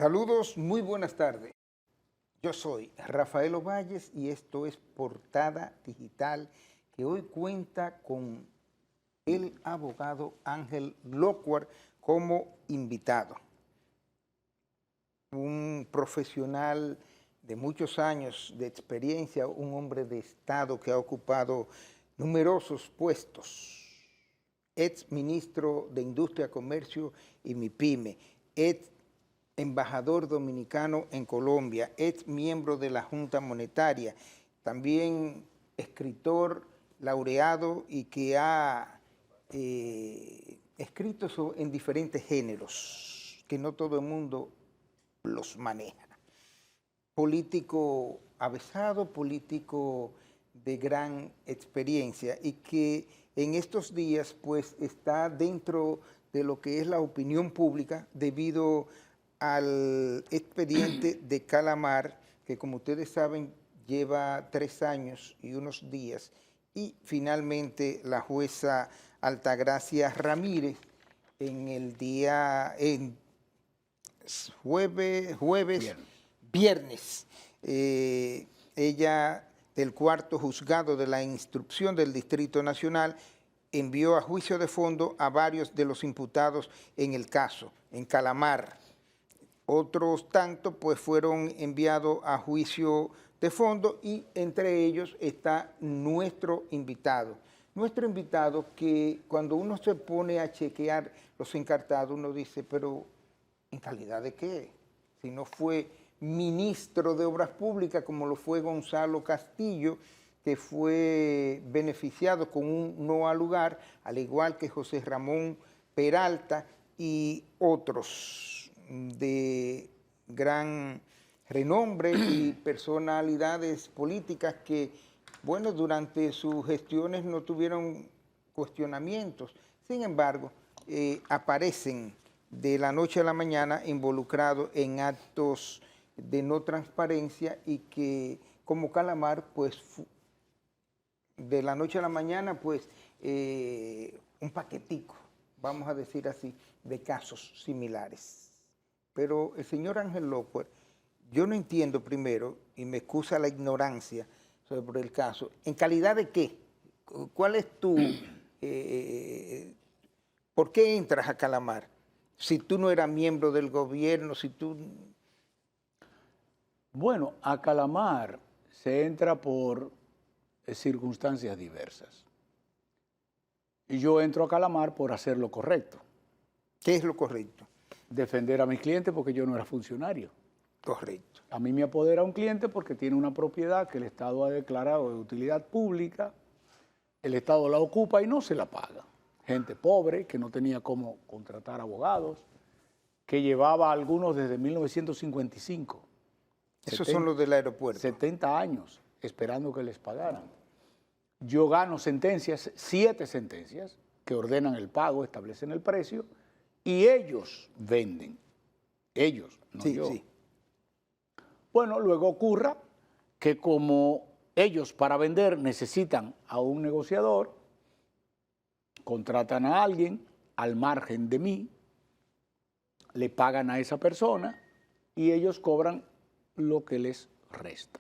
Saludos, muy buenas tardes. Yo soy Rafael Ovalles y esto es Portada Digital, que hoy cuenta con el abogado Ángel Locuar como invitado. Un profesional de muchos años de experiencia, un hombre de Estado que ha ocupado numerosos puestos. Ex ministro de Industria, Comercio y MIPYME, ex embajador dominicano en Colombia, ex miembro de la Junta Monetaria, también escritor laureado y que ha escrito en diferentes géneros, que no todo el mundo los maneja. Político avesado, político de gran experiencia y que en estos días pues está dentro de lo que es la opinión pública debido al expediente de Calamar, que como ustedes saben lleva 3 años y unos días, y finalmente la jueza Altagracia Ramírez en viernes, ella del cuarto juzgado de la instrucción del Distrito Nacional envió a juicio de fondo a varios de los imputados en el caso, en Calamar. Otros tantos pues fueron enviados a juicio de fondo y entre ellos está nuestro invitado. Nuestro invitado que cuando uno se pone a chequear los encartados uno dice, pero ¿en calidad de qué? Si no fue ministro de Obras Públicas como lo fue Gonzalo Castillo, que fue beneficiado con un no al lugar, al igual que José Ramón Peralta y otros de gran renombre y personalidades políticas que, bueno, durante sus gestiones no tuvieron cuestionamientos. Sin embargo, aparecen de la noche a la mañana involucrados en actos de no transparencia y que, como Calamar, pues, de la noche a la mañana, pues, un paquetico, vamos a decir así, de casos similares. Pero el señor Ángel Locuar, yo no entiendo primero, y me excusa la ignorancia sobre el caso, ¿en calidad de qué? ¿Cuál es tu... ¿por qué entras a Calamar? Si tú no eras miembro del gobierno, si tú... Bueno, a Calamar se entra por circunstancias diversas. Y yo entro a Calamar por hacer lo correcto. ¿Qué es lo correcto? Defender a mis clientes porque yo no era funcionario. Correcto. A mí me apodera un cliente porque tiene una propiedad que el Estado ha declarado de utilidad pública, el Estado la ocupa y no se la paga. Gente pobre que no tenía cómo contratar abogados, que llevaba a algunos desde 1955. Esos son los del aeropuerto. 70 años esperando que les pagaran. Yo gano sentencias, 7 sentencias, que ordenan el pago, establecen el precio, y ellos venden. Ellos, no yo. Sí. Bueno, luego ocurra que como ellos para vender necesitan a un negociador, contratan a alguien al margen de mí, le pagan a esa persona y ellos cobran lo que les resta.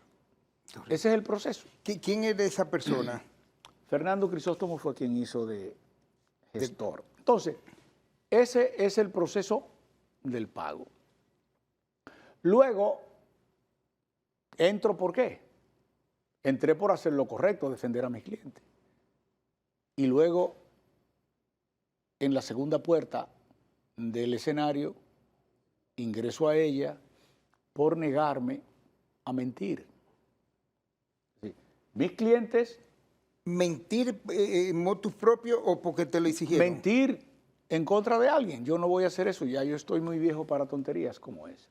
Ese es el proceso. ¿Quién es esa persona? Fernando Crisóstomo fue quien hizo de gestor. Entonces, ese es el proceso del pago. Luego, entro ¿por qué? Entré por hacer lo correcto, defender a mis clientes. Y luego, en la segunda puerta del escenario, ingreso a ella por negarme a mentir. Sí. Mis clientes... ¿Mentir en motus propio o porque te lo exigieron? Mentir en contra de alguien. Yo no voy a hacer eso, ya yo estoy muy viejo para tonterías como esas.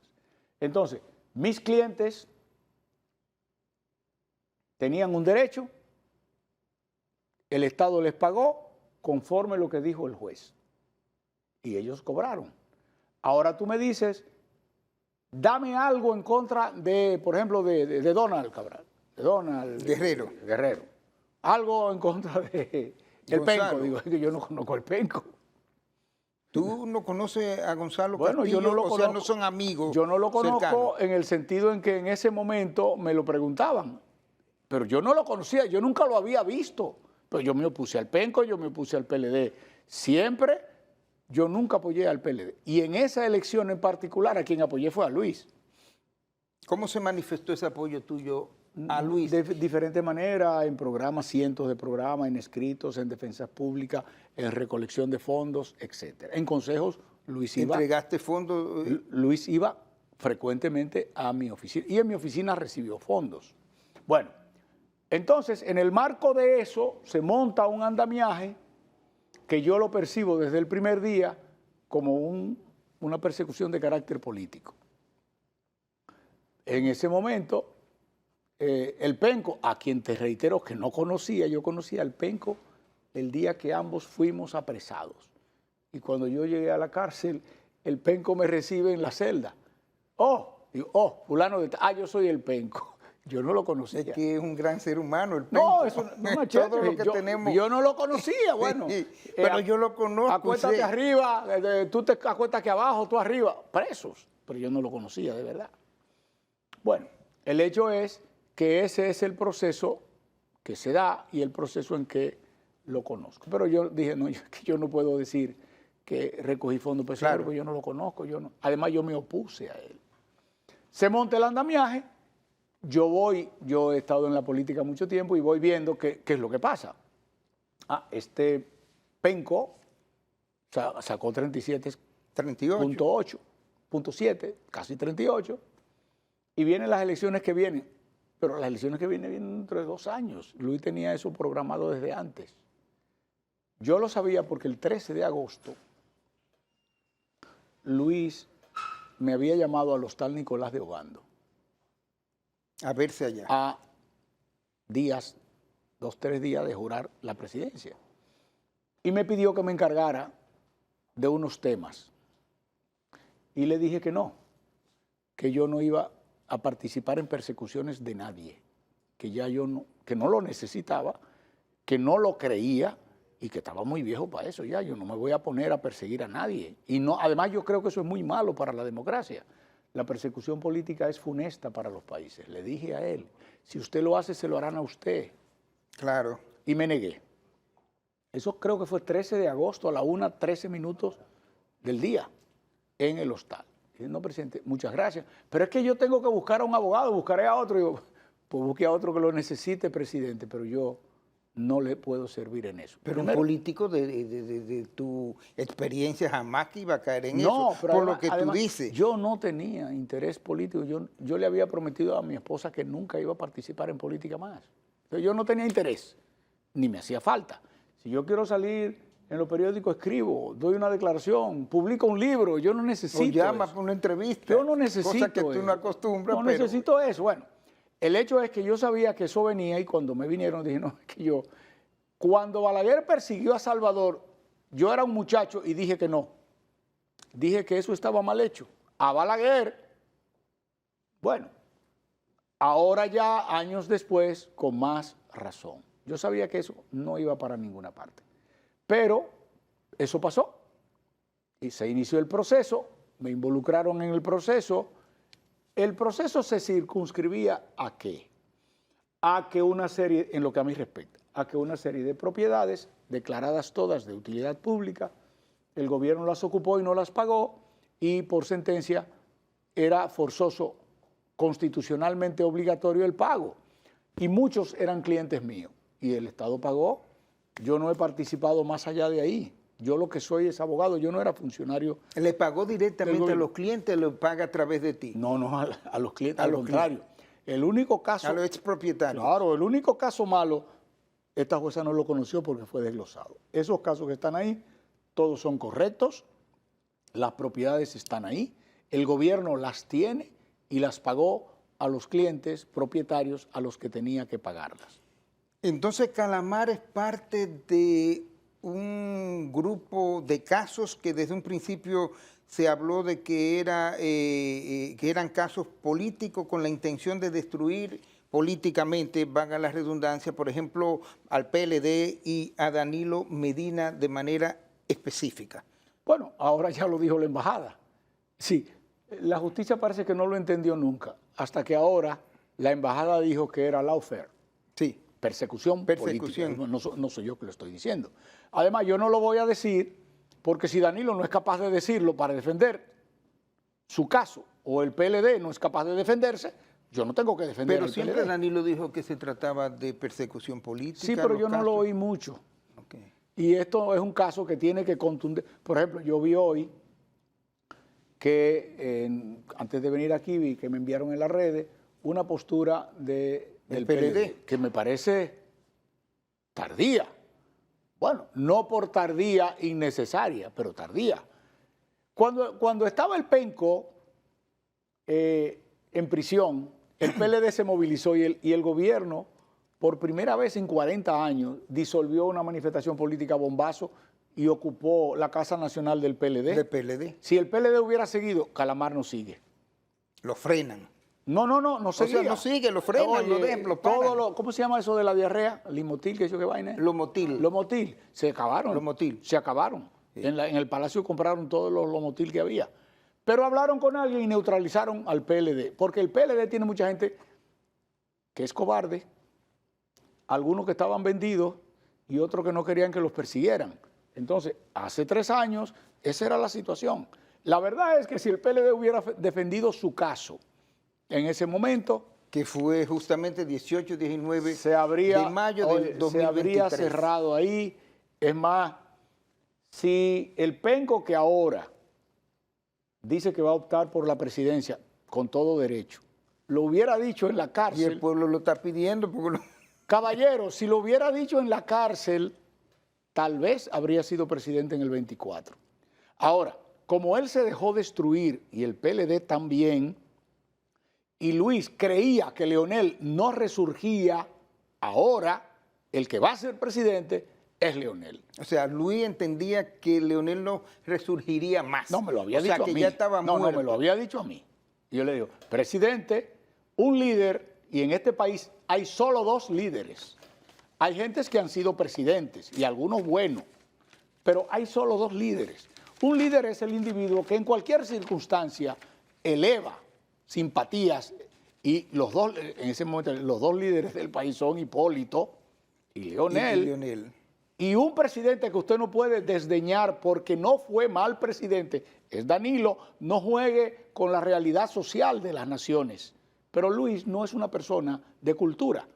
Entonces, mis clientes tenían un derecho, el Estado les pagó conforme lo que dijo el juez. Y ellos cobraron. Ahora tú me dices, dame algo en contra de, por ejemplo, de Donald Cabral, de Donald Guerrero. Algo en contra de el Penco. Digo, es que yo no conozco el Penco. ¿Tú no conoces a Gonzalo Bueno, Castillo? yo no lo o conozco. sea, no son amigos. Yo no lo conozco cercanos. en el sentido en que en ese momento me lo preguntaban, pero yo no lo conocía, yo nunca lo había visto. Pero yo me opuse al PENCO, yo me opuse al PLD. Siempre, yo nunca apoyé al PLD. Y en esa elección en particular, a quien apoyé fue a Luis. ¿Cómo se manifestó ese apoyo tuyo a Luis? De diferente manera, en programas, cientos de programas, en escritos, en defensas públicas, en recolección de fondos, etcétera. En consejos, Luis iba. ¿Entregaste fondos? Luis iba frecuentemente a mi oficina y en mi oficina recibió fondos. Bueno, entonces en el marco de eso se monta un andamiaje que yo lo percibo desde el primer día como una persecución de carácter político. En ese momento, el PENCO, a quien te reitero que no conocía, yo conocía al PENCO el día que ambos fuimos apresados. Y cuando yo llegué a la cárcel, el PENCO me recibe en la celda. Digo, fulano de tal, yo soy el PENCO. Yo no lo conocía. Es que es un gran ser humano, el No, Penco. es una Todo lo que tenemos. Yo no lo conocía, bueno. Pero yo lo conozco. Acuéstate sí. arriba, tú te acuestas aquí abajo, tú arriba, presos. Pero yo no lo conocía, de verdad. Bueno, el hecho es que ese es el proceso que se da y el proceso en que lo conozco. Pero yo dije, no, yo no puedo decir que recogí fondos para ese Claro. hombre, porque yo no lo conozco. Además, yo me opuse a él. Se monta el andamiaje. Yo he estado en la política mucho tiempo y voy viendo qué es lo que pasa. Este PENCO sacó 38. 37.8, casi 38, y vienen las elecciones que vienen. Pero las elecciones que vienen dentro de 2 años. Luis tenía eso programado desde antes. Yo lo sabía porque el 13 de agosto, Luis me había llamado al Hostal Nicolás de Obando. A verse allá. A 2 o 3 días de jurar la presidencia. Y me pidió que me encargara de unos temas. Y le dije que no, que yo no iba a participar en persecuciones de nadie, que no lo necesitaba, que no lo creía y que estaba muy viejo para eso ya. Yo no me voy a poner a perseguir a nadie. Y no, además yo creo que eso es muy malo para la democracia. La persecución política es funesta para los países. Le dije a él, si usted lo hace, se lo harán a usted. Claro. Y me negué. Eso creo que fue 13 de agosto a la 1:13 del día en el hostal. Dije, no, presidente, muchas gracias. Pero es que yo tengo que buscar a un abogado, buscaré a otro. Y digo, pues busque a otro que lo necesite, presidente, pero yo no le puedo servir en eso. Pero Primero, un político de tu experiencia jamás que iba a caer en no, eso, pero por además- lo que además, tú dices. yo no tenía interés político. Yo le había prometido a mi esposa que nunca iba a participar en política más. Entonces, yo no tenía interés, ni me hacía falta. Si yo quiero salir en los periódicos, escribo, doy una declaración, publico un libro, yo no necesito O llama eso. para una entrevista. Yo no necesito Cosa que tú eso. no acostumbras, No pero... necesito eso. Bueno, el hecho es que yo sabía que eso venía y cuando me vinieron dije, no, es que yo... Cuando Balaguer persiguió a Salvador, yo era un muchacho y dije que no. Dije que eso estaba mal hecho. A Balaguer, bueno, ahora ya años después, con más razón. Yo sabía que eso no iba para ninguna parte. Pero eso pasó y se inició el proceso, me involucraron en el proceso. El proceso se circunscribía ¿a qué? A que una serie, en lo que a mí respecta, a que una serie de propiedades declaradas todas de utilidad pública, el gobierno las ocupó y no las pagó y por sentencia era forzoso, constitucionalmente obligatorio el pago. Y muchos eran clientes míos y el Estado pagó. Yo no he participado más allá de ahí. Yo lo que soy es abogado, yo no era funcionario. ¿Le pagó directamente a gobierno. los clientes o lo paga a través de ti? No, a los clientes, A al los contrario. El único caso... A los expropietarios. Claro, el único caso malo, esta jueza no lo conoció porque fue desglosado. Esos casos que están ahí, todos son correctos, las propiedades están ahí, el gobierno las tiene y las pagó a los clientes propietarios a los que tenía que pagarlas. Entonces, Calamar es parte de un grupo de casos que desde un principio se habló de que eran casos políticos con la intención de destruir políticamente, valga la redundancia, por ejemplo, al PLD y a Danilo Medina de manera específica. Bueno, ahora ya lo dijo la embajada. Sí, la justicia parece que no lo entendió nunca, hasta que ahora la embajada dijo que era lawfare. Sí. Persecución Persecución. política. No soy yo que lo estoy diciendo. Además, yo no lo voy a decir porque si Danilo no es capaz de decirlo para defender su caso o el PLD no es capaz de defenderse, yo no tengo que defender Pero al siempre PLD. Danilo dijo que se trataba de persecución política. Sí, pero los yo no lo casos. oí mucho. Ok. Y esto es un caso que tiene que contundir. Por ejemplo, yo vi hoy que antes de venir aquí vi que me enviaron en las redes una postura del PLD que me parece tardía. Bueno, no por tardía innecesaria, pero tardía. Cuando estaba el Penco en prisión, el PLD se movilizó y el gobierno, por primera vez en 40 años, disolvió una manifestación política bombazo y ocupó la Casa Nacional del PLD. Del PLD. Si el PLD hubiera seguido, Calamar no sigue. Lo frenan. No seguía. O sea, no sigue, lo frenan, Oye, lo dejan, lo paran. ¿cómo se llama eso de la diarrea? Limotil, ¿qué es eso que vaina? Lomotil. Lomotil. Se acabaron. Lomotil. Se acabaron. Sí. En el Palacio compraron todos los Lomotil que había. Pero hablaron con alguien y neutralizaron al PLD. Porque el PLD tiene mucha gente que es cobarde, algunos que estaban vendidos y otros que no querían que los persiguieran. Entonces, hace 3 años, esa era la situación. La verdad es que si el PLD hubiera defendido su caso en ese momento, Que fue justamente 18, 19 de mayo del 2023. se habría cerrado ahí. Es más, si el Penco que ahora dice que va a optar por la presidencia con todo derecho, lo hubiera dicho en la Y el cárcel, pueblo lo está pidiendo porque caballero, si lo hubiera dicho en la cárcel, tal vez habría sido presidente en el 24. Ahora, como él se dejó destruir y el PLD también, y Luis creía que Leonel no resurgía, ahora el que va a ser presidente es Leonel. O sea, Luis entendía que Leonel no resurgiría más. No, me lo había o dicho sea, a que mí. ya estaba No, muerto. me lo había dicho a mí. Y yo le digo, presidente, un líder, y en este país hay solo 2 líderes. Hay gentes que han sido presidentes y algunos buenos, pero hay solo 2 líderes. Un líder es el individuo que en cualquier circunstancia eleva simpatías y los dos, en ese momento, los 2 líderes del país son Hipólito y Leonel. Y Leonel. Y un presidente que usted no puede desdeñar porque no fue mal presidente es Danilo. No juegue con la realidad social de las naciones. Pero Luis no es una persona de cultura.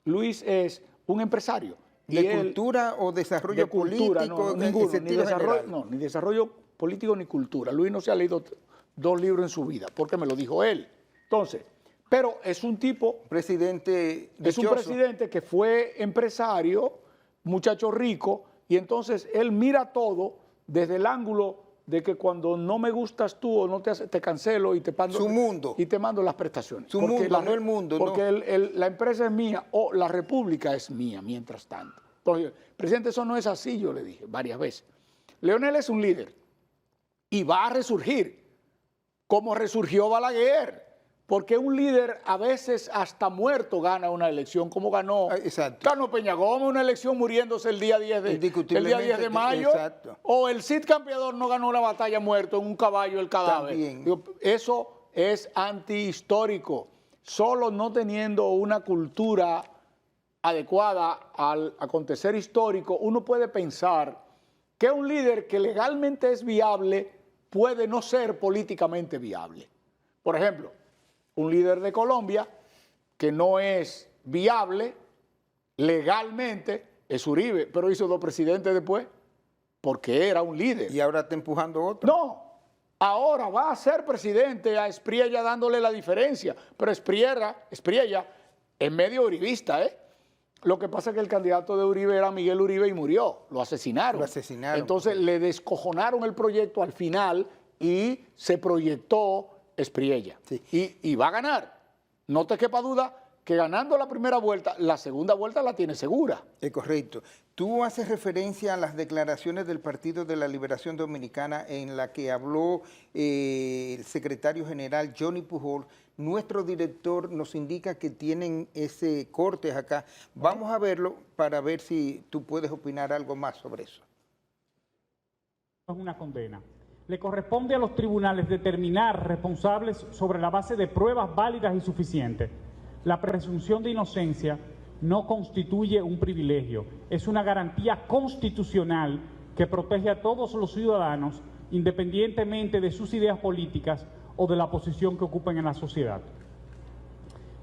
Luis es un empresario. ¿De cultura o desarrollo político? No, en ninguno, sentido general? ni desarrollo político ni cultura. Luis no se ha leído 2 libros en su vida, porque me lo dijo él. Entonces, pero es un tipo... Presidente Es un dichoso. presidente que fue empresario, muchacho rico, y entonces él mira todo desde el ángulo de que cuando no me gustas tú o no te cancelo y te mando, Su mundo. y te mando las prestaciones. Su mundo, no el mundo. Porque no. la empresa es mía o la república es mía mientras tanto. Entonces, presidente, eso no es así, yo le dije varias veces. Leonel es un líder y va a resurgir como resurgió Balaguer. Porque un líder a veces hasta muerto gana una elección, como ganó Peña Gómez una elección muriéndose el día 10 de mayo. Exacto. O el Cid Campeador no ganó una batalla muerto en un caballo el cadáver. También. Digo, eso es antihistórico. Solo no teniendo una cultura adecuada al acontecer histórico, uno puede pensar que un líder que legalmente es viable puede no ser políticamente viable. Por ejemplo, un líder de Colombia que no es viable legalmente es Uribe, pero hizo 2 presidentes después porque era un líder. Y ahora está empujando otro. No, ahora va a ser presidente a Espriella dándole la diferencia, pero Espriella es medio uribista, ¿eh? Lo que pasa es que el candidato de Uribe era Miguel Uribe y murió, lo asesinaron. Lo asesinaron. Entonces le descojonaron el proyecto al final y se proyectó Espriella. Sí. Y va a ganar. No te quepa duda que ganando la primera vuelta, la segunda vuelta la tiene segura. Es correcto. Tú haces referencia a las declaraciones del Partido de la Liberación Dominicana en la que habló el secretario general Johnny Pujol. Nuestro director nos indica que tienen ese corte acá. Vamos a verlo para ver si tú puedes opinar algo más sobre eso. una condena. Le corresponde a los tribunales determinar responsables sobre la base de pruebas válidas y suficientes. La presunción de inocencia no constituye un privilegio, es una garantía constitucional que protege a todos los ciudadanos independientemente de sus ideas políticas o de la posición que ocupen en la sociedad.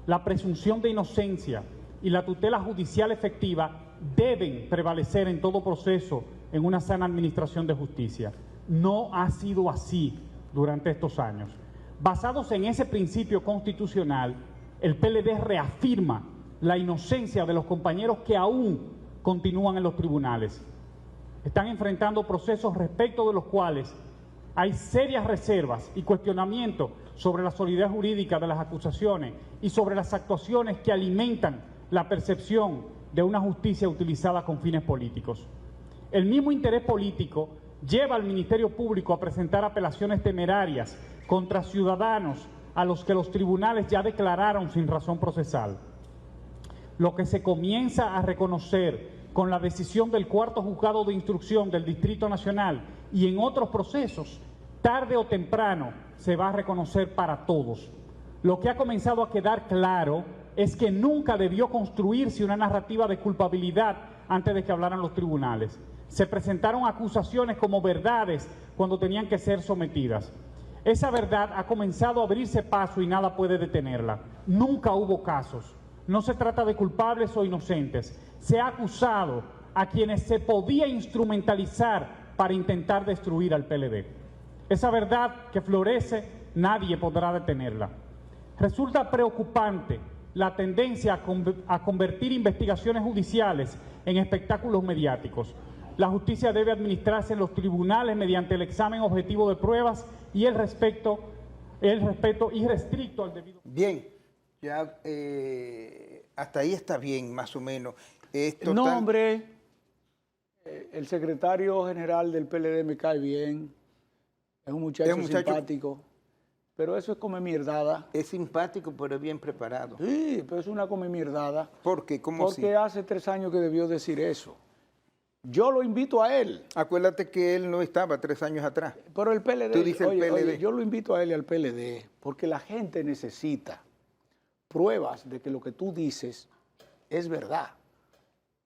La presunción de inocencia y la tutela judicial efectiva deben prevalecer en todo proceso en una sana administración de justicia. No ha sido así durante estos años. Basados en ese principio constitucional, el PLD reafirma la inocencia de los compañeros que aún continúan en los tribunales. Están enfrentando procesos respecto de los cuales hay serias reservas y cuestionamientos sobre la solidez jurídica de las acusaciones y sobre las actuaciones que alimentan la percepción de una justicia utilizada con fines políticos. El mismo interés político lleva al Ministerio Público a presentar apelaciones temerarias contra ciudadanos a los que los tribunales ya declararon sin razón procesal. Lo que se comienza a reconocer con la decisión del Cuarto Juzgado de Instrucción del Distrito Nacional y en otros procesos, tarde o temprano se va a reconocer para todos. Lo que ha comenzado a quedar claro es que nunca debió construirse una narrativa de culpabilidad antes de que hablaran los tribunales. Se presentaron acusaciones como verdades cuando tenían que ser sometidas. Esa verdad ha comenzado a abrirse paso y nada puede detenerla. Nunca hubo casos. No se trata de culpables o inocentes. Se ha acusado a quienes se podía instrumentalizar para intentar destruir al PLD. Esa verdad que florece, nadie podrá detenerla. Resulta preocupante la tendencia a convertir investigaciones judiciales en espectáculos mediáticos. La justicia debe administrarse en los tribunales mediante el examen objetivo de pruebas y el respeto irrestricto al debido. Bien, ya hasta ahí está bien, más o menos. No, hombre, el secretario general del PLD me cae bien, es un muchacho simpático, pero eso es come mierdada. Es simpático, pero es bien preparado. Sí, pero es una come mierdada. ¿Por qué? ¿Cómo así? Porque hace 3 años que debió decir eso. Yo lo invito a él. Acuérdate que él no estaba 3 años atrás. Pero el PLD, Tú dices oye, el PLD. oye, yo lo invito a él y al PLD porque la gente necesita pruebas de que lo que tú dices es verdad,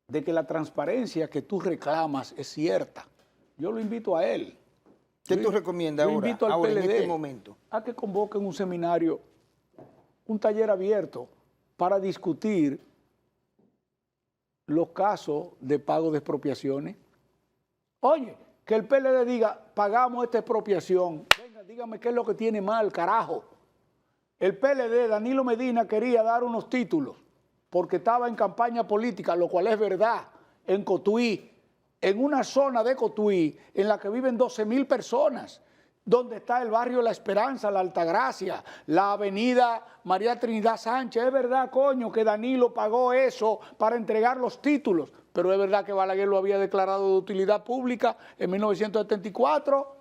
de que la transparencia que tú reclamas es cierta. Yo lo invito a él. ¿Qué tú recomiendas ahora, invito al en PLD este momento? a que convoquen un seminario, un taller abierto para discutir los casos de pago de expropiaciones. Oye, que el PLD diga, pagamos esta expropiación. Venga, dígame qué es lo que tiene mal, carajo. El PLD, Danilo Medina, quería dar unos títulos porque estaba en campaña política, lo cual es verdad, en Cotuí, en una zona de Cotuí en la que viven 12,000 personas, donde está el barrio La Esperanza, La Altagracia, la avenida María Trinidad Sánchez. Es verdad, coño, que Danilo pagó eso para entregar los títulos, pero es verdad que Balaguer lo había declarado de utilidad pública en 1974.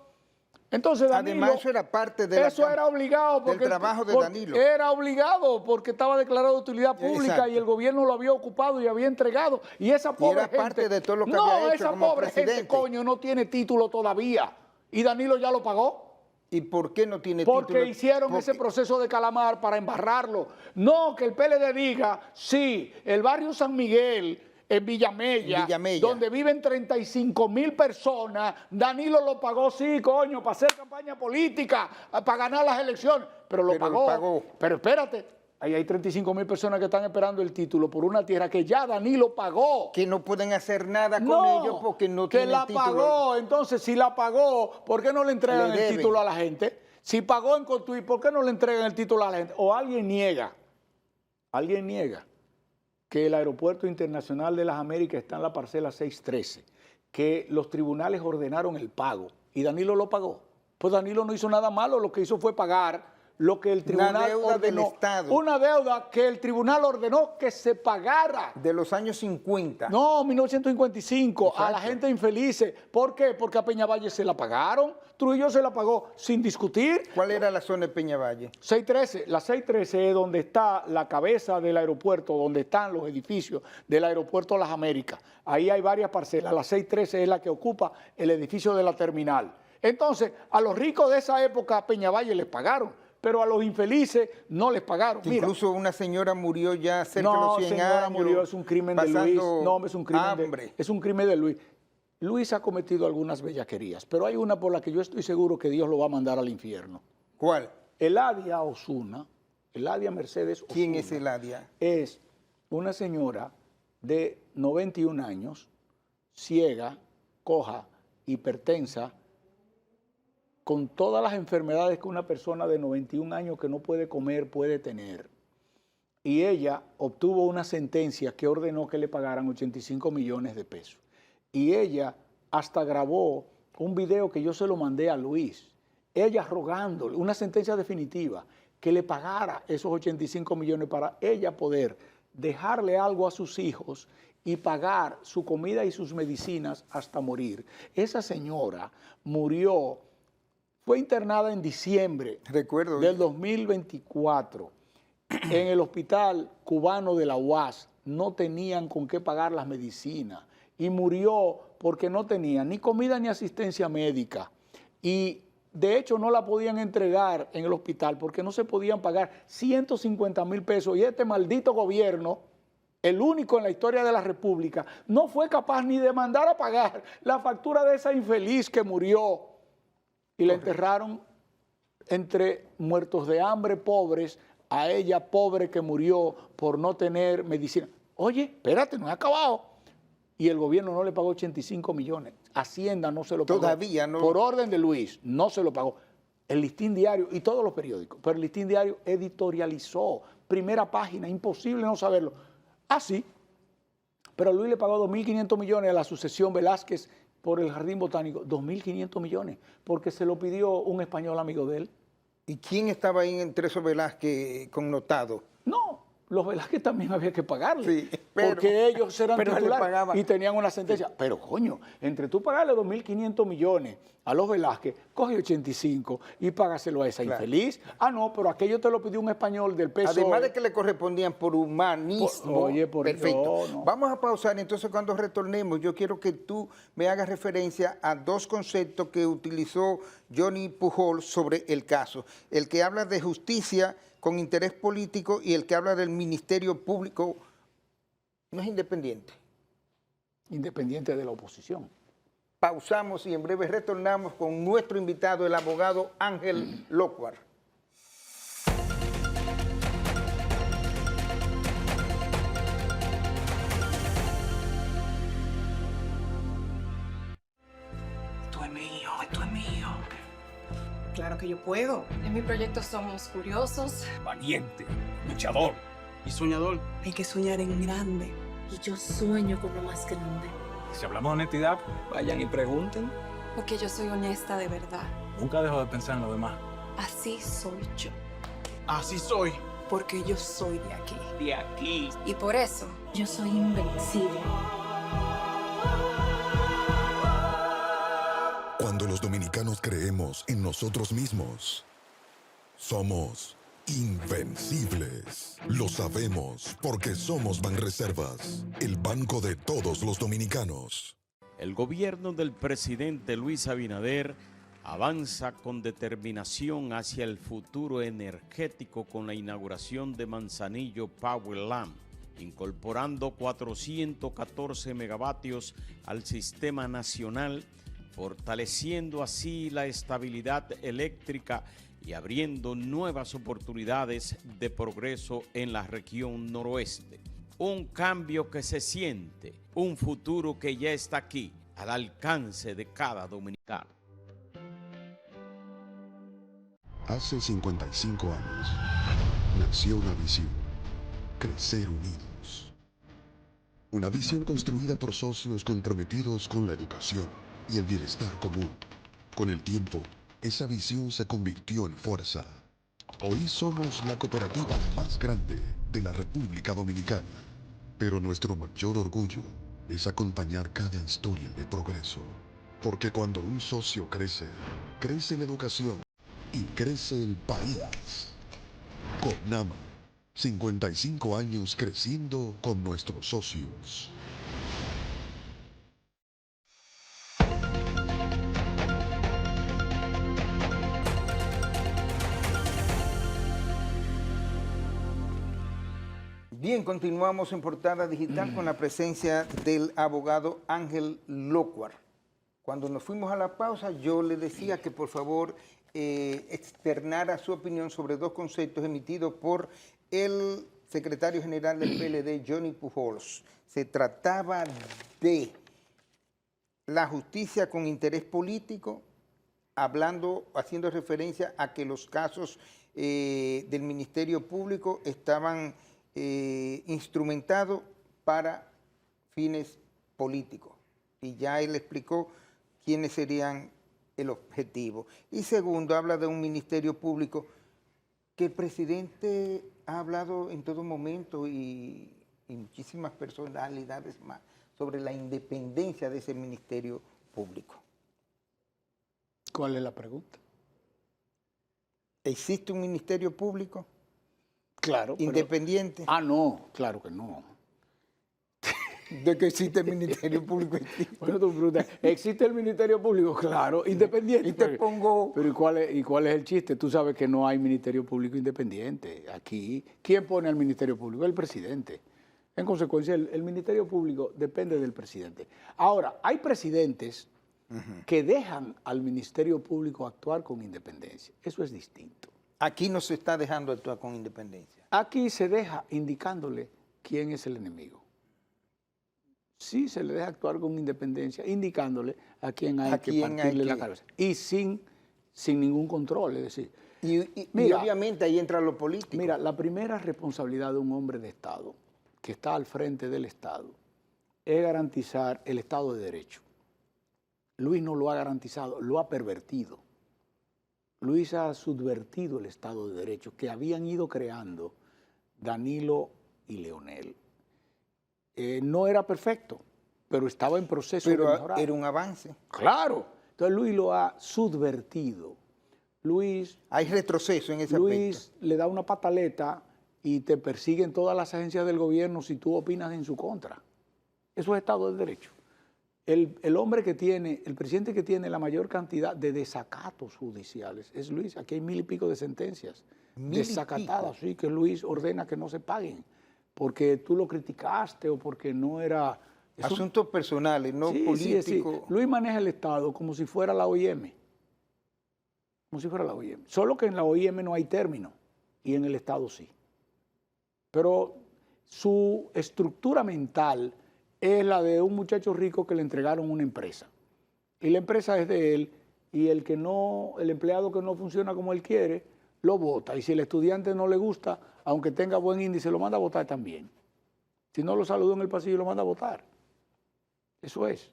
Entonces, Danilo, además, eso era parte de era obligado porque del trabajo de Danilo. Era obligado porque estaba declarado de utilidad pública. Exacto. Y el gobierno lo había ocupado y había entregado. Y esa pobre era parte gente, de todo lo que había hecho esa como pobre presidente. gente, coño, no tiene título todavía. Y Danilo ya lo pagó. ¿Y por qué no tiene porque título? Hicieron ese proceso de calamar para embarrarlo. No, que el PLD diga, sí, el barrio San Miguel, en Villamella, donde viven 35,000 personas, Danilo lo pagó, sí, coño, para hacer campaña política, para ganar las elecciones, pero lo pagó. Pero espérate, ahí hay 35,000 personas que están esperando el título por una tierra que ya Danilo pagó. Que no pueden hacer nada con ellos porque no tienen título. Que la pagó. Entonces, si la pagó, ¿por qué no le entregan el título a la gente? Si pagó en Cotuí, ¿por qué no le entregan el título a la gente? O alguien niega que el Aeropuerto Internacional de las Américas está en la parcela 613, que los tribunales ordenaron el pago y Danilo lo pagó. Pues Danilo no hizo nada malo, lo que hizo fue pagar lo que el tribunal una deuda ordenó, del Estado. Una deuda que el tribunal ordenó que se pagara. De los años 50. No, 1955, exacto. A la gente infeliz. ¿Por qué? Porque a Peñavalle se la pagaron, Trujillo se la pagó sin discutir. ¿Cuál era la zona de Peñavalle? 613. La 613 es donde está la cabeza del aeropuerto, donde están los edificios del aeropuerto Las Américas. Ahí hay varias parcelas. La 613 es la que ocupa el edificio de la terminal. Entonces, a los ricos de esa época, Peñavalle les pagaron, pero a los infelices no les pagaron. Mira, Incluso una señora murió ya cerca de los 100 señora, años. murió, es un crimen de Luis. pasando No, es un crimen hambre. es un crimen de Luis. Luis ha cometido algunas bellaquerías, pero hay una por la que yo estoy seguro que Dios lo va a mandar al infierno. ¿Cuál? Eladia Osuna, Eladia Mercedes Osuna. ¿Quién es Eladia? Es una señora de 91 años, ciega, coja, hipertensa, con todas las enfermedades que una persona de 91 años que no puede comer puede tener. Y ella obtuvo una sentencia que ordenó que le pagaran 85 millones de pesos. Y ella hasta grabó un video que yo se lo mandé a Luis, ella rogándole una sentencia definitiva, que le pagara esos 85 millones para ella poder dejarle algo a sus hijos y pagar su comida y sus medicinas hasta morir. Esa señora murió, fue internada en diciembre Recuerdo. del 2024 en el hospital cubano de la UAS. No tenían con qué pagar las medicinas y murió porque no tenía ni comida ni asistencia médica. Y de hecho no la podían entregar en el hospital porque no se podían pagar 150,000 pesos. Y este maldito gobierno, el único en la historia de la República, no fue capaz ni de mandar a pagar la factura de esa infeliz que murió. Y la enterraron entre muertos de hambre, pobres, a ella pobre que murió por no tener medicina. Oye, espérate, no he acabado. Y el gobierno no le pagó 85 millones. Hacienda no se lo pagó. Todavía no. Por orden de Luis, no se lo pagó. El Listín Diario y todos los periódicos, pero el Listín Diario editorializó, primera página, imposible no saberlo. Ah, sí, pero Luis le pagó 2.500 millones a la sucesión Velázquez por el Jardín Botánico, 2.500 millones, porque se lo pidió un español amigo de él. ¿Y quién estaba ahí entre esos Velázquez connotado? No, los Velázquez también había que pagarle, Sí, pero- porque ellos eran pero le titulares pagaba. y tenían una sentencia. Pero coño, entre tú pagarle 2.500 millones a los Velázquez, coge 85 y págaselo a esa Claro. infeliz. Ah, no, pero aquello te lo pidió un español del PSOE. Además de que le correspondían por humanismo. Oye, por perfecto. Dios, no. Vamos a pausar, entonces cuando retornemos, yo quiero que tú me hagas referencia a dos conceptos que utilizó Johnny Pujol sobre el caso. El que habla de justicia con interés político y el que habla del Ministerio Público no es independiente. Independiente de la oposición. Pausamos y en breve retornamos con nuestro invitado, el abogado Ángel Locuar. Esto es mío, esto es mío. Claro que yo puedo. En mi proyecto somos curiosos. Valiente, luchador y soñador. Hay que soñar en grande. Y yo sueño con lo más grande. Si hablamos de honestidad, vayan y pregunten. Porque yo soy honesta de verdad. Nunca dejo de pensar en lo demás. Así soy yo. Así soy. Porque yo soy de aquí. De aquí. Y por eso, Yo soy invencible. Cuando los dominicanos creemos en nosotros mismos, somos invencibles. Lo sabemos porque somos Banreservas, el banco de todos los dominicanos. El gobierno del presidente Luis Abinader avanza con determinación hacia el futuro energético con la inauguración de Manzanillo Power Lamp, incorporando 414 megavatios al sistema nacional, fortaleciendo así la estabilidad eléctrica y abriendo nuevas oportunidades de progreso en la región noroeste. Un cambio que se siente, un futuro que ya está aquí, al alcance de cada dominicano. Hace 55 años nació una visión: crecer unidos. Una visión construida por socios comprometidos con la educación y el bienestar común. Con el tiempo, esa visión se convirtió en fuerza. Hoy somos la cooperativa más grande de la República Dominicana. Pero nuestro mayor orgullo es acompañar cada historia de progreso. Porque cuando un socio crece, crece la educación y crece el país. CONAMA, 55 años creciendo con nuestros socios. Bien, continuamos en Portada Digital con la presencia del abogado Ángel Locuar. Cuando nos fuimos a la pausa, yo le decía que por favor externara su opinión sobre dos conceptos emitidos por el secretario general del PLD, Johnny Pujols. Se trataba de la justicia con interés político, haciendo referencia a que los casos del Ministerio Público estaban instrumentados para fines políticos. Y ya él explicó quiénes serían el objetivo. Y segundo, habla de un Ministerio Público que el presidente ha hablado en todo momento y muchísimas personalidades más sobre la independencia de ese Ministerio Público. ¿Cuál es la pregunta? ¿Existe un Ministerio Público? Claro. ¿Independiente? No, claro que no. ¿De que existe el Ministerio Público? Bueno, tú preguntas, ¿existe el Ministerio Público? Claro, independiente. Y te pongo... Pero ¿y cuál es el chiste? Tú sabes que no hay Ministerio Público independiente. Aquí, ¿quién pone al Ministerio Público? El presidente. En consecuencia, el Ministerio Público depende del presidente. Ahora, hay presidentes que dejan al Ministerio Público actuar con independencia. Eso es distinto. Aquí no se está dejando actuar con independencia. Aquí se deja indicándole quién es el enemigo. Sí se le deja actuar con independencia, indicándole a quién hay que partirle la cabeza. Y sin ningún control, es decir. Y obviamente ahí entra lo político. Mira, la primera responsabilidad de un hombre de Estado que está al frente del Estado es garantizar el Estado de Derecho. Luis no lo ha garantizado, lo ha pervertido. Luis ha subvertido el Estado de Derecho que habían ido creando Danilo y Leonel. No era perfecto, pero estaba en proceso de mejorar. Era un avance. Claro. Entonces Luis lo ha subvertido. Hay retroceso en ese Luis aspecto. le da una pataleta y te persiguen todas las agencias del gobierno si tú opinas en su contra. Eso es Estado de Derecho. El hombre que tiene, el presidente que tiene la mayor cantidad de desacatos judiciales es Luis. Aquí hay 1000 y pico de sentencias desacatadas, sí, que Luis ordena que no se paguen porque tú lo criticaste o porque no era... Asuntos personales, no políticos. Sí. Luis maneja el Estado como si fuera la OIM. Como si fuera la OIM. Solo que en la OIM no hay término y en el Estado sí. Pero su estructura mental es la de un muchacho rico que le entregaron una empresa. Y la empresa es de él y el empleado que no funciona como él quiere, lo vota. Y si el estudiante no le gusta, aunque tenga buen índice, lo manda a votar también. Si no lo saludó en el pasillo, lo manda a votar. Eso es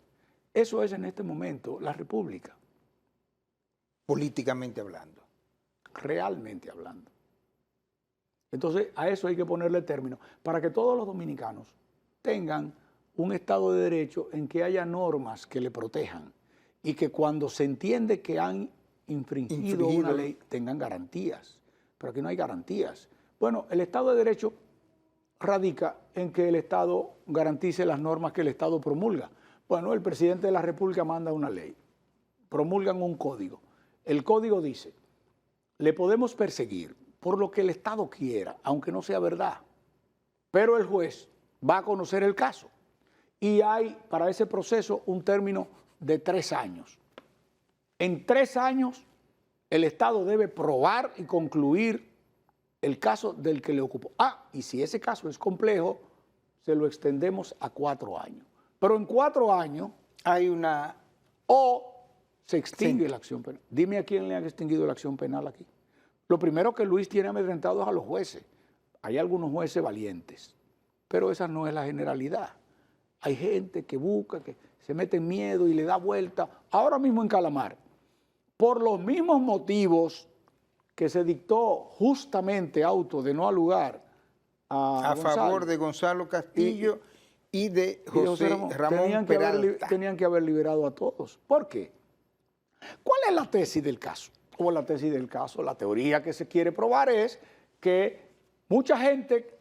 en este momento la República. Políticamente hablando. Realmente hablando. Entonces, a eso hay que ponerle término para que todos los dominicanos tengan un Estado de Derecho en que haya normas que le protejan y que cuando se entiende que han infringido una ley tengan garantías. Pero aquí no hay garantías. Bueno, el Estado de Derecho radica en que el Estado garantice las normas que el Estado promulga. Bueno, el presidente de la República manda una ley, promulgan un código. El código dice, le podemos perseguir por lo que el Estado quiera, aunque no sea verdad, pero el juez va a conocer el caso. Y hay para ese proceso un término de 3 años. En 3 años, el Estado debe probar y concluir el caso del que le ocupó. Y si ese caso es complejo, se lo extendemos a 4 años. Pero en 4 años hay una... O se extingue la acción penal. Dime a quién le han extinguido la acción penal aquí. Lo primero que Luis tiene amedrentados a los jueces. Hay algunos jueces valientes, pero esa no es la generalidad. Hay gente que busca, que se mete en miedo y le da vuelta. Ahora mismo en Calamar, por los mismos motivos que se dictó justamente auto de no al lugar a favor de Gonzalo Castillo y de José Ramón Peralta. Tenían que haber liberado a todos. ¿Por qué? ¿Cuál es la tesis del caso? O la tesis del caso, la teoría que se quiere probar es que mucha gente,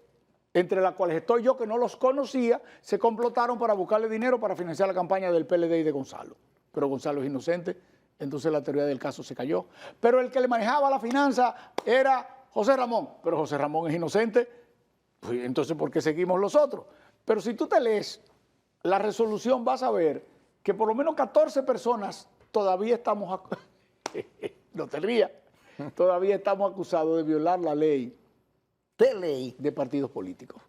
entre las cuales estoy yo, que no los conocía, se complotaron para buscarle dinero para financiar la campaña del PLD y de Gonzalo. Pero Gonzalo es inocente, entonces la teoría del caso se cayó. Pero el que le manejaba la finanza era José Ramón, pero José Ramón es inocente, Pues, entonces, ¿por qué seguimos los otros? Pero si tú te lees la resolución, vas a ver que por lo menos 14 personas todavía estamos, no te rías, todavía estamos acusados de violar la ley de partidos políticos.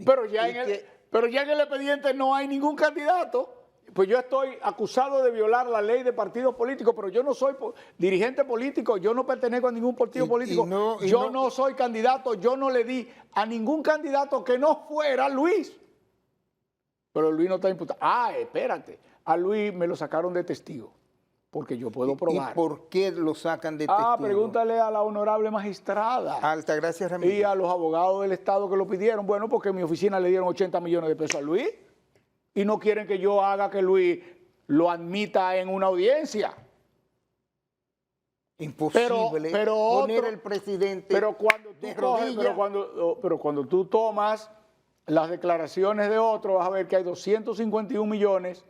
Pero ya en el expediente no hay ningún candidato. Pues yo estoy acusado de violar la ley de partidos políticos, pero yo no soy dirigente político, yo no pertenezco a ningún partido político, yo no soy candidato, yo no le di a ningún candidato que no fuera Luis. Pero Luis no está imputado. Ah, espérate, a Luis me lo sacaron de testigo, porque yo puedo probar. ¿Y por qué lo sacan de testigo? Pregúntale a la honorable magistrada. Altagracia Ramírez. Y a los abogados del Estado que lo pidieron. Bueno, porque en mi oficina le dieron 80 millones de pesos a Luis. Y no quieren que yo haga que Luis lo admita en una audiencia. Imposible poner el presidente de rodillas. Pero cuando tú tomas las declaraciones de otro, vas a ver que hay 251 millones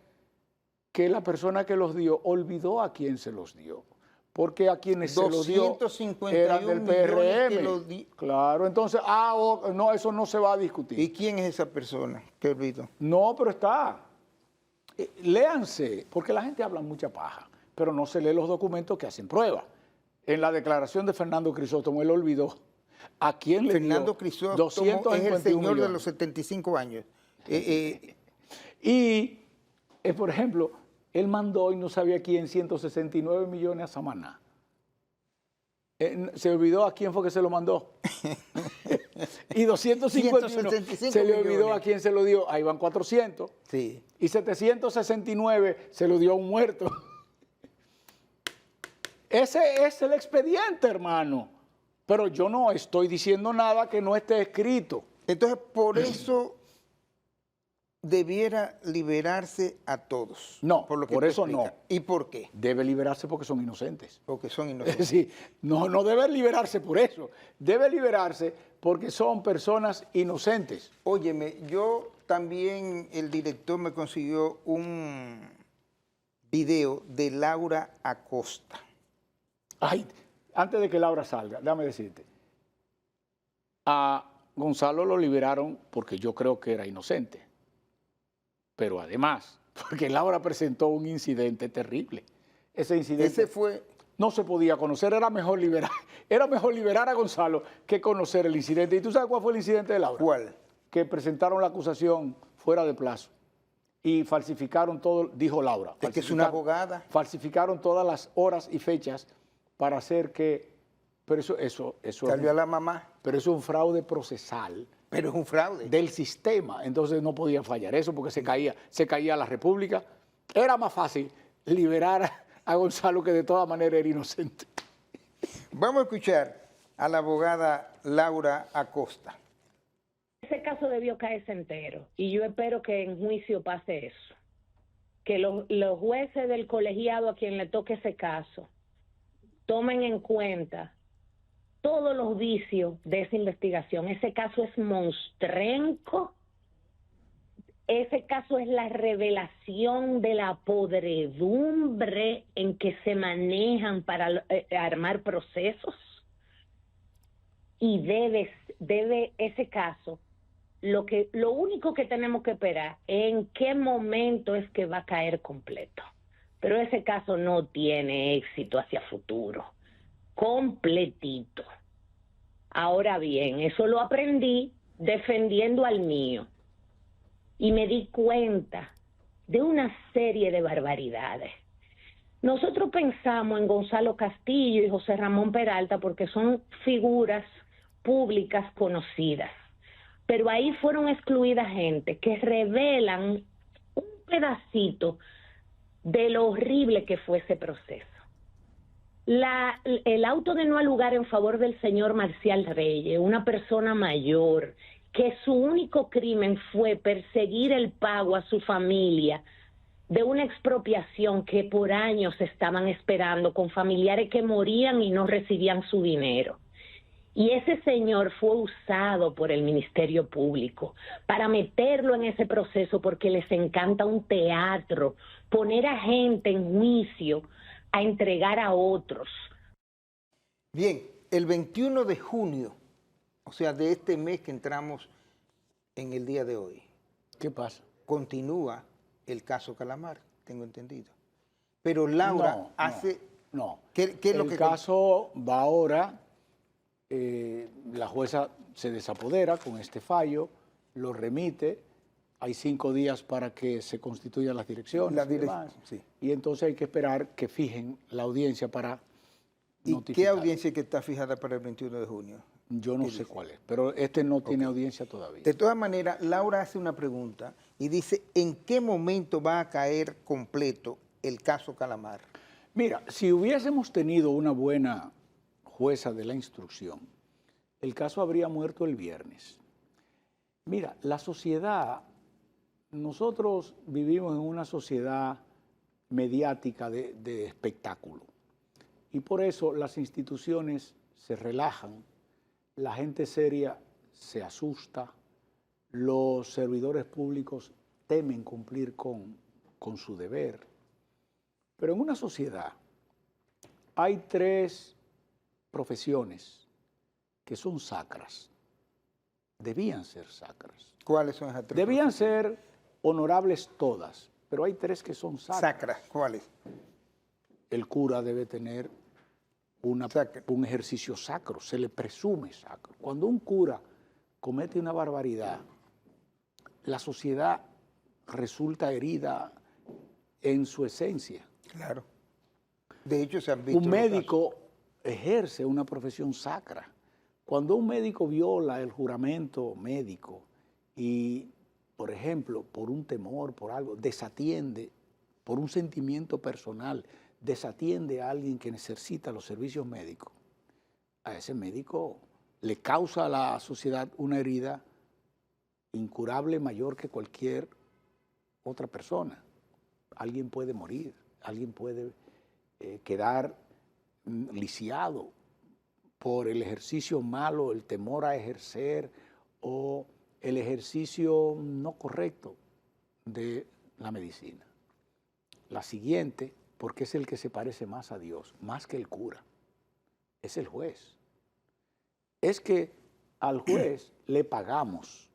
que la persona que los dio olvidó a quién se los dio. Porque a quienes se los dio eran del PRM. Claro, entonces, no, eso no se va a discutir. ¿Y quién es esa persona que olvidó? No, pero está. Léanse, porque la gente habla mucha paja, pero no se lee los documentos que hacen prueba. En la declaración de Fernando Crisóstomo, él olvidó a quién le dio Fernando Crisóstomo es el señor de los 75 años. Por ejemplo, él mandó y no sabía quién 169 millones a Samaná. Se olvidó a quién fue que se lo mandó. Y 251 se le olvidó a quién se lo dio. Ahí van 400. Sí. Y 769 se lo dio a un muerto. Ese es el expediente, hermano. Pero yo no estoy diciendo nada que no esté escrito. Entonces, por eso debiera liberarse a todos. No, por eso no. ¿Y por qué? Debe liberarse porque son inocentes. Porque son inocentes. Sí, no debe liberarse por eso. Debe liberarse porque son personas inocentes. Óyeme, yo también, el director me consiguió un video de Laura Acosta. Ay, antes de que Laura salga, déjame decirte. A Gonzalo lo liberaron porque yo creo que era inocente. Pero además, porque Laura presentó un incidente terrible. Ese incidente no se podía conocer, era mejor liberar a Gonzalo que conocer el incidente. ¿Y tú sabes cuál fue el incidente de Laura? ¿Cuál? Que presentaron la acusación fuera de plazo y falsificaron todo, dijo Laura. Es que es una abogada. Falsificaron todas las horas y fechas para hacer que... Pero eso salió a la mamá. Pero eso es un fraude procesal. Pero es un fraude. Del sistema. Entonces no podía fallar eso porque se caía la República. Era más fácil liberar a Gonzalo, que de todas maneras era inocente. Vamos a escuchar a la abogada Laura Acosta. Ese caso debió caerse entero y yo espero que en juicio pase eso. Que los jueces del colegiado a quien le toque ese caso tomen en cuenta todos los vicios de esa investigación. Ese caso es monstrenco. Ese caso es la revelación de la podredumbre en que se manejan para armar procesos. Y debe ese caso, lo único que tenemos que esperar es en qué momento es que va a caer completo. Pero ese caso no tiene éxito hacia futuro. Completito. Ahora bien, eso lo aprendí defendiendo al mío. Y me di cuenta de una serie de barbaridades. Nosotros pensamos en Gonzalo Castillo y José Ramón Peralta porque son figuras públicas conocidas. Pero ahí fueron excluidas gente que revelan un pedacito de lo horrible que fue ese proceso. El auto de no al lugar en favor del señor Marcial Reyes, una persona mayor, que su único crimen fue perseguir el pago a su familia de una expropiación que por años estaban esperando, con familiares que morían y no recibían su dinero. Y ese señor fue usado por el Ministerio Público para meterlo en ese proceso porque les encanta un teatro, poner a gente en juicio a entregar a otros. Bien, el 21 de junio O sea, de este mes que entramos en el día de hoy. ¿Qué pasa? Continúa el caso Calamar, tengo entendido. Pero Laura hace... No. ¿Qué es lo el que... caso va ahora, la jueza se desapodera con este fallo, lo remite, hay 5 días para que se constituyan las direcciones y demás, sí. y entonces hay que esperar que fijen la audiencia para ¿Y notificar. qué audiencia que está fijada para el 21 de junio? Yo no sé cuál es, pero este no tiene audiencia todavía. De todas maneras, Laura hace una pregunta y dice, ¿en qué momento va a caer completo el caso Calamar? Mira, si hubiésemos tenido una buena jueza de la instrucción, el caso habría muerto el viernes. Mira, la sociedad, nosotros vivimos en una sociedad mediática de espectáculo y por eso las instituciones se relajan, la gente seria se asusta, los servidores públicos temen cumplir con su deber. Pero en una sociedad hay 3 profesiones que son sacras, debían ser sacras. ¿Cuáles son esas 3? Debían ser honorables todas, pero hay 3 que son sacras. Sacras, ¿cuáles? El cura debe tener un ejercicio sacro, se le presume sacro. Cuando un cura comete una barbaridad, la sociedad resulta herida en su esencia. Claro. De hecho, se han visto... Un médico ejerce una profesión sacra. Cuando un médico viola el juramento médico y, por ejemplo, por un temor, por algo, desatiende, por un sentimiento personal, desatiende a alguien que necesita los servicios médicos, a ese médico le causa a la sociedad una herida incurable mayor que cualquier otra persona. Alguien puede morir, alguien puede quedar lisiado por el ejercicio malo, el temor a ejercer o el ejercicio no correcto de la medicina. La siguiente, porque es el que se parece más a Dios, más que el cura, es el juez. Es que al juez le pagamos,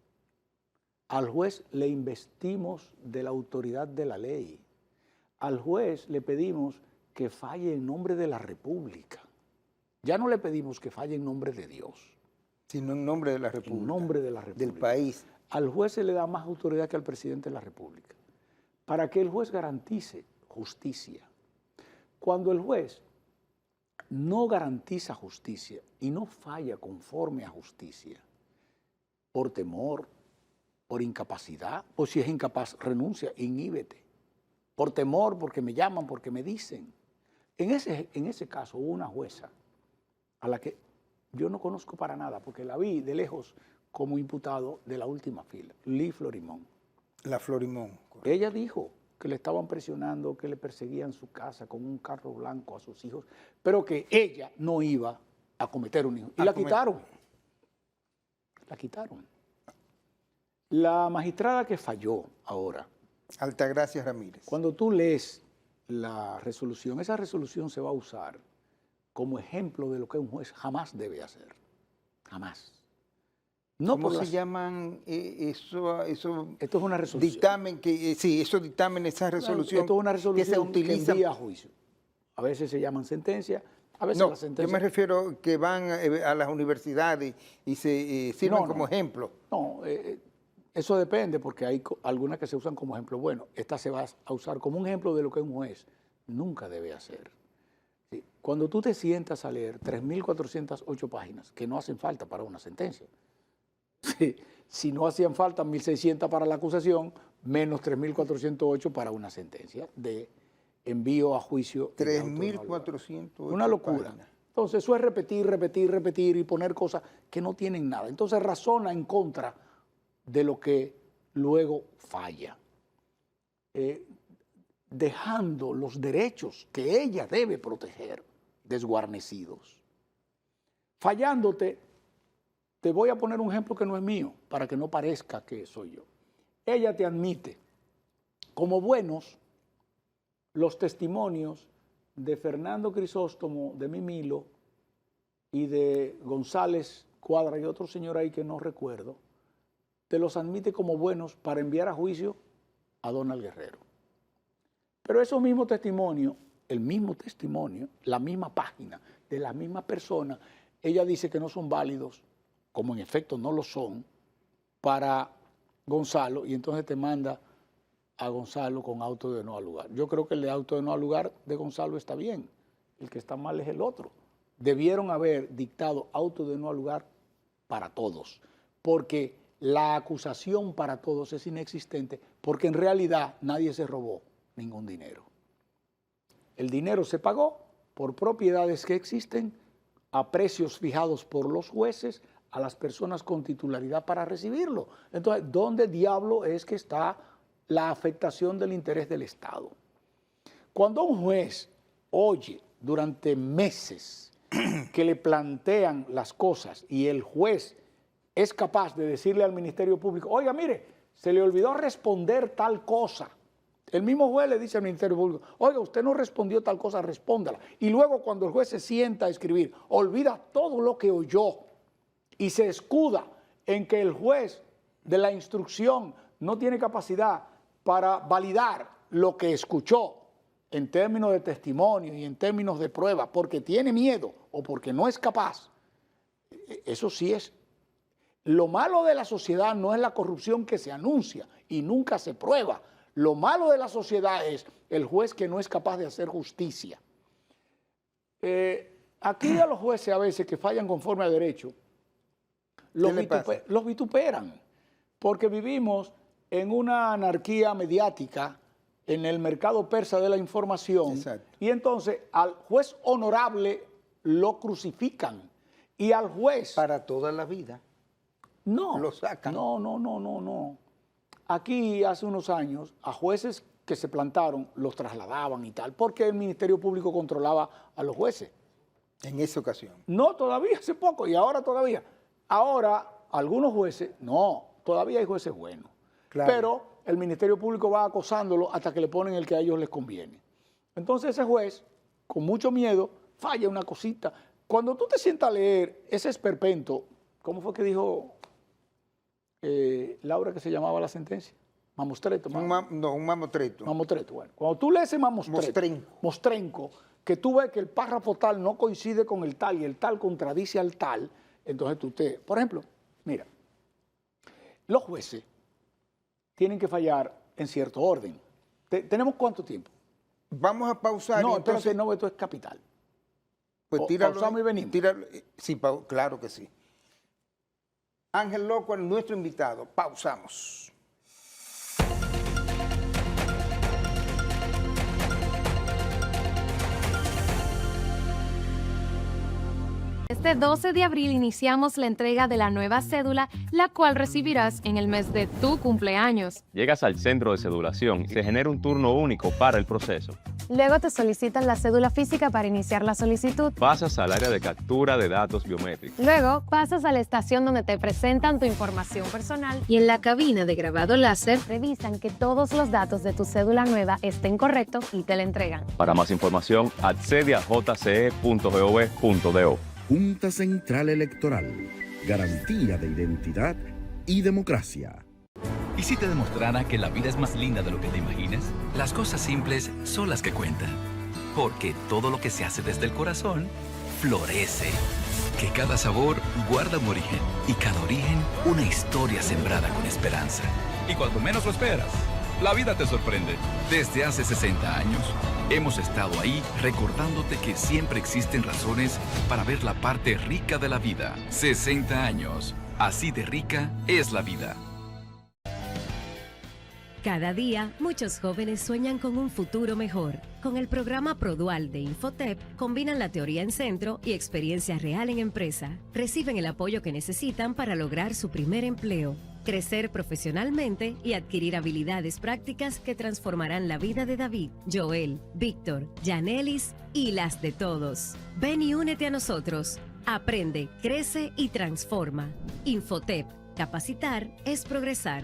al juez le investimos de la autoridad de la ley, al juez le pedimos que falle en nombre de la República. Ya no le pedimos que falle en nombre de Dios, sino en nombre de la República. En nombre de la República. Del país. Al juez se le da más autoridad que al presidente de la República, para que el juez garantice justicia. Cuando el juez no garantiza justicia y no falla conforme a justicia, por temor, por incapacidad, o si es incapaz, renuncia, inhíbete. Por temor, porque me llaman, porque me dicen. En ese caso hubo una jueza a la que yo no conozco para nada, porque la vi de lejos como imputado de la última fila, Lee Florimón. La Florimón. Correcto. Ella dijo que le estaban presionando, que le perseguían su casa con un carro blanco a sus hijos, pero que ella no iba a cometer un hijo. Y la quitaron. La quitaron. La magistrada que falló ahora, Altagracia Ramírez. cuando tú lees la resolución, esa resolución se va a usar como ejemplo de lo que un juez jamás debe hacer. Jamás. No ¿Cómo por se las- llaman eso? Esto es una resolución. Dictamen que, sí, esos dictámenes, esa resolución. Esto es una resolución que se utiliza. envía a juicio. A veces se llaman sentencia, a veces No, la yo sentencia... me refiero que van a las universidades y se sirven No, como no. ejemplo. No, eso depende porque hay algunas que se usan como ejemplo. Bueno, esta se va a usar como un ejemplo de lo que un juez nunca debe hacer. ¿Sí? Cuando tú te sientas a leer 3.408 páginas, que no hacen falta para una sentencia. Sí, si no hacían falta 1.600 para la acusación, menos 3.408 para una sentencia de envío a juicio. 3.408. Una locura. páginas. Entonces eso es repetir, repetir, repetir y poner cosas que no tienen nada. Entonces razona en contra de lo que luego falla, dejando los derechos que ella debe proteger desguarnecidos. Fallándote, te voy a poner un ejemplo que no es mío, para que no parezca que soy yo. Ella te admite como buenos los testimonios de Fernando Crisóstomo de Mimilo y de González Cuadra y otro señor ahí que no recuerdo, te los admite como buenos para enviar a juicio a Donald Guerrero. Pero esos mismos testimonios, el mismo testimonio, la misma página de la misma persona, ella dice que no son válidos, como en efecto no lo son, para Gonzalo, y entonces te manda a Gonzalo con auto de no al lugar. Yo creo que el de auto de no al lugar de Gonzalo está bien, el que está mal es el otro. Debieron haber dictado auto de no al lugar para todos, porque la acusación para todos es inexistente, porque en realidad nadie se robó ningún dinero. El dinero se pagó por propiedades que existen a precios fijados por los jueces a las personas con titularidad para recibirlo. Entonces, ¿dónde diablo es que está la afectación del interés del Estado? Cuando un juez oye durante meses que le plantean las cosas y el juez es capaz de decirle al Ministerio Público, oiga, mire, se le olvidó responder tal cosa. El mismo juez le dice al Ministerio Público, oiga, usted no respondió tal cosa, respóndala. Y luego cuando el juez se sienta a escribir, olvida todo lo que oyó y se escuda en que el juez de la instrucción no tiene capacidad para validar lo que escuchó en términos de testimonio y en términos de prueba, porque tiene miedo o porque no es capaz. Eso sí es. Lo malo de la sociedad no es la corrupción que se anuncia y nunca se prueba. Lo malo de la sociedad es el juez que no es capaz de hacer justicia. Aquí a los jueces a veces que fallan conforme a derecho, los vituperan, porque vivimos en una anarquía mediática, en el mercado persa de la información. Exacto. Y entonces al juez honorable lo crucifican y al juez... Para toda la vida. No, lo sacan. No. Aquí hace unos años a jueces que se plantaron los trasladaban y tal, porque el Ministerio Público controlaba a los jueces. En esa ocasión. No, todavía hace poco y ahora todavía. Ahora algunos jueces, no, todavía hay jueces buenos. Claro. Pero el Ministerio Público va acosándolo hasta que le ponen el que a ellos les conviene. Entonces ese juez, con mucho miedo, falla una cosita. Cuando tú te sientas a leer ese esperpento, ¿cómo fue que dijo Laura que se llamaba la sentencia? Mamostreto. Un mamotreto. Mamotreto, bueno. Cuando tú lees ese Mostrenco, que tú ves que el párrafo tal no coincide con el tal y el tal contradice al tal, entonces tú por ejemplo, mira, los jueces tienen que fallar en cierto orden. ¿Tenemos cuánto tiempo? Vamos a pausar. No, entonces no, esto es capital. Pues tíralo. Pausamos y venimos. Sí, claro que sí. Ángel Loco, nuestro invitado. Pausamos. Este 12 de abril iniciamos la entrega de la nueva cédula, la cual recibirás en el mes de tu cumpleaños. Llegas al centro de cedulación y se genera un turno único para el proceso. Luego te solicitan la cédula física para iniciar la solicitud. Pasas al área de captura de datos biométricos. Luego pasas a la estación donde te presentan tu información personal y en la cabina de grabado láser revisan que todos los datos de tu cédula nueva estén correctos y te la entregan. Para más información, accede a jce.gov.do. Junta Central Electoral, garantía de identidad y democracia. ¿Y si te demostrara que la vida es más linda de lo que te imaginas? Las cosas simples son las que cuentan. Porque todo lo que se hace desde el corazón, florece. Que cada sabor guarda un origen. Y cada origen, una historia sembrada con esperanza. Y cuando menos lo esperas, la vida te sorprende. Desde hace 60 años, hemos estado ahí recordándote que siempre existen razones para ver la parte rica de la vida. 60 años. Así de rica es la vida. Cada día, muchos jóvenes sueñan con un futuro mejor. Con el programa Produal de Infotep, combinan la teoría en centro y experiencia real en empresa. Reciben el apoyo que necesitan para lograr su primer empleo, crecer profesionalmente y adquirir habilidades prácticas que transformarán la vida de David, Joel, Víctor, Yanelis y las de todos. Ven y únete a nosotros. Aprende, crece y transforma. Infotep. Capacitar es progresar.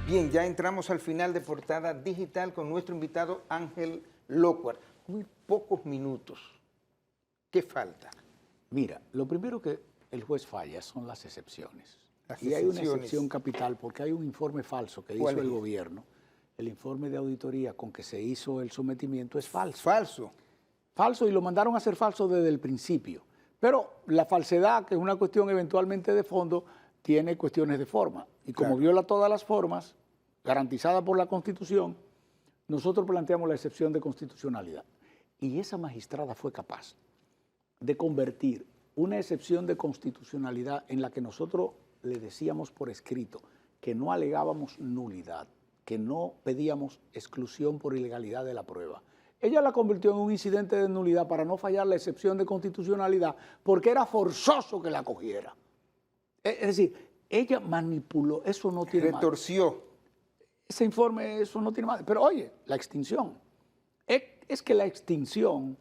Bien, ya entramos al final de Portada Digital con nuestro invitado Ángel Locuar. Muy pocos minutos. ¿Qué falta? Mira, lo primero que el juez falla son las excepciones. Las y hay una excepciones. excepción capital porque hay un informe falso que hizo ¿Cuál el es? gobierno. El informe de auditoría con que se hizo el sometimiento es falso. Falso. Falso, y lo mandaron a hacer falso desde el principio. Pero la falsedad, que es una cuestión eventualmente de fondo, tiene cuestiones de forma. Y como viola todas las formas, garantizadas por la Constitución, nosotros planteamos la excepción de constitucionalidad. Y esa magistrada fue capaz de convertir una excepción de constitucionalidad en la que nosotros le decíamos por escrito que no alegábamos nulidad, que no pedíamos exclusión por ilegalidad de la prueba. Ella la convirtió en un incidente de nulidad para no fallar la excepción de constitucionalidad porque era forzoso que la cogiera. Es decir, ella manipuló, eso no tiene madre. Retorció. Ese informe, eso no tiene madre. Pero oye, la extinción. Es que la extinción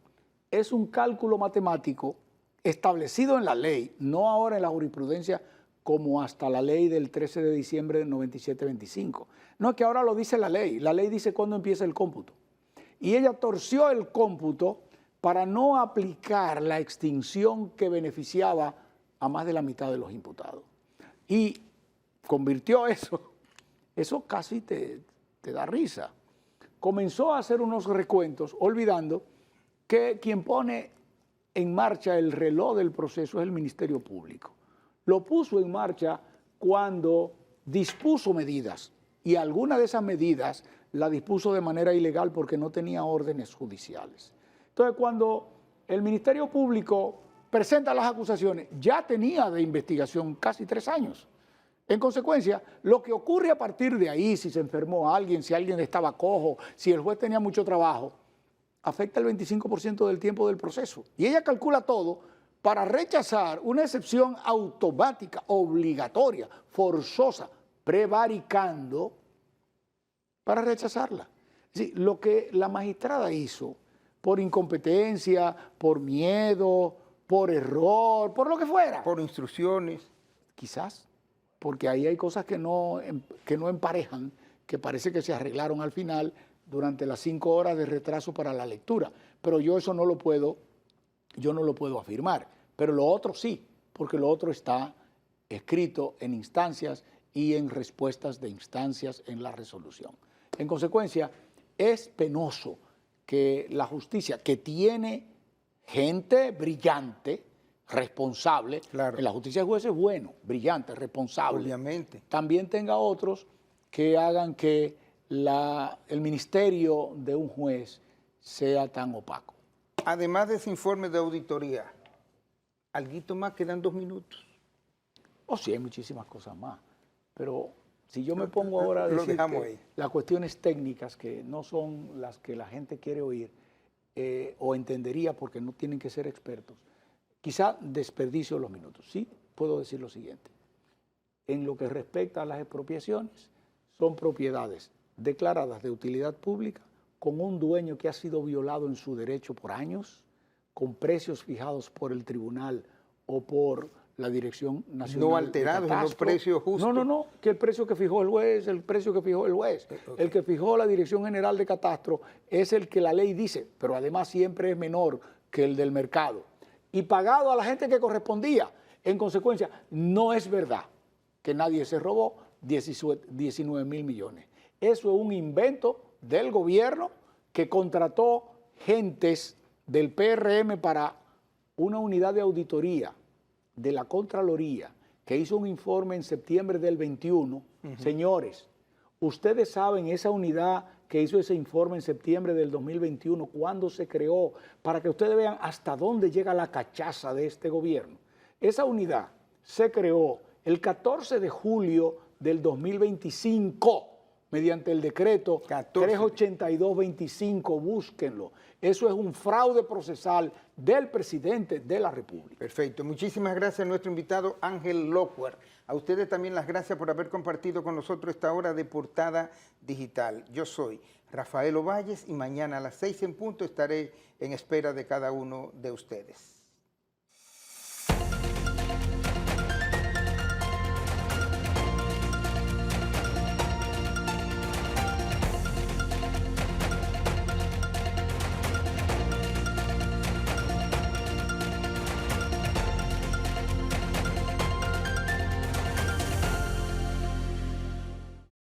es un cálculo matemático establecido en la ley, no ahora en la jurisprudencia como hasta la ley del 13 de diciembre del 97-25. No es que ahora lo dice la ley dice cuándo empieza el cómputo. Y ella torció el cómputo para no aplicar la extinción que beneficiaba a más de la mitad de los imputados. Y convirtió eso casi te da risa. Comenzó a hacer unos recuentos, olvidando que quien pone en marcha el reloj del proceso es el Ministerio Público. Lo puso en marcha cuando dispuso medidas, y alguna de esas medidas la dispuso de manera ilegal porque no tenía órdenes judiciales. Entonces, cuando el Ministerio Público presenta las acusaciones, ya tenía de investigación casi 3 años. En consecuencia, lo que ocurre a partir de ahí, si se enfermó alguien, si alguien estaba cojo, si el juez tenía mucho trabajo, afecta el 25% del tiempo del proceso. Y ella calcula todo para rechazar una excepción automática, obligatoria, forzosa, prevaricando, para rechazarla. Es decir, lo que la magistrada hizo, por incompetencia, por miedo, por error, por lo que fuera. Por instrucciones. Quizás, porque ahí hay cosas que no emparejan, que parece que se arreglaron al final durante las 5 horas de retraso para la lectura. Pero yo eso no lo puedo afirmar. Pero lo otro sí, porque lo otro está escrito en instancias y en respuestas de instancias en la resolución. En consecuencia, es penoso que la justicia, que tiene gente brillante, responsable, en la justicia de jueces es bueno, brillante, responsable, obviamente, también tenga otros que hagan que el ministerio de un juez sea tan opaco. Además de ese informe de auditoría, ¿alguito más? Quedan 2 minutos. Oh, sí, hay muchísimas cosas más, pero si yo me pongo ahora a decir que las cuestiones técnicas que no son las que la gente quiere oír o entendería porque no tienen que ser expertos, quizá desperdicio los minutos. Sí, puedo decir lo siguiente. En lo que respecta a las expropiaciones, son propiedades declaradas de utilidad pública con un dueño que ha sido violado en su derecho por años, con precios fijados por el tribunal o por la Dirección Nacional no alterados, no precios justos. No, que el precio que fijó el juez, el precio que fijó el juez. Okay. El que fijó la Dirección General de Catastro es el que la ley dice, pero además siempre es menor que el del mercado. Y pagado a la gente que correspondía. En consecuencia, no es verdad que nadie se robó 19 mil millones. Eso es un invento del gobierno que contrató gentes del PRM para una unidad de auditoría de la Contraloría, que hizo un informe en septiembre del 21. Señores, ustedes saben esa unidad que hizo ese informe en septiembre del 2021, cuándo se creó, para que ustedes vean hasta dónde llega la cachaza de este gobierno. Esa unidad se creó el 14 de julio del 2025, mediante el decreto 382-25, búsquenlo. Eso es un fraude procesal del presidente de la República. Perfecto. Muchísimas gracias a nuestro invitado Ángel Locuar. A ustedes también las gracias por haber compartido con nosotros esta hora de Portada Digital. Yo soy Rafael Ovalles y mañana a las 6 en punto estaré en espera de cada uno de ustedes.